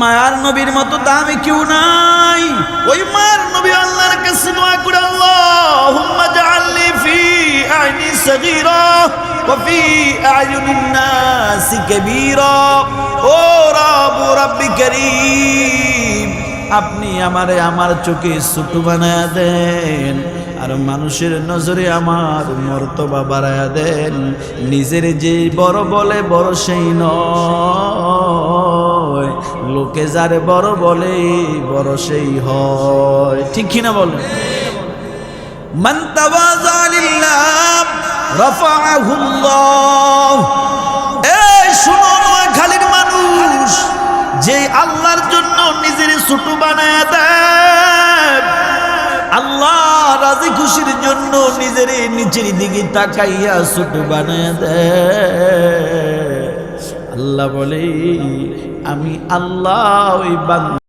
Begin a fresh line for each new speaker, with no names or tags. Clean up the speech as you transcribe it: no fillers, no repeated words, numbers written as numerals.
মায়ার নবীর মতো দামি কেউ নাই। ওই মায়ার নবী আল্লাহর কাছে দোয়া করে, আল্লাহুম্মা জাআলনি ফি আইনি সগীরা ওয়া ফি আয়ুনিন নাসি কাবীরা। ও রব্বি কারীম, আপনি আমারে আমার চোখে ছোট বানায়া দেন, আর মানুষের নজরে আমার মর্তবা বাড়ায়া দেন। নিজের যে বড় বলে বড় সেই নয়, লোকে যারে বড় বলে বড় সেই হয়। ঠিক কিনা বলেন? মান তাওয়াযা লিল্লাহ রাফাআহুল্লাহ। এই শুনো, নোয়াখালীর মানুষ, যে আল্লাহর জন্য নিজের ছোট বানায়া দেয়, আল্লাহ রাজি খুশির জন্য নিজের নিচের দিকে তাকাইয়া ছোট বানায়া দেয়, আল্লাহ বলে আমি আল্লাহ ওই বান্দা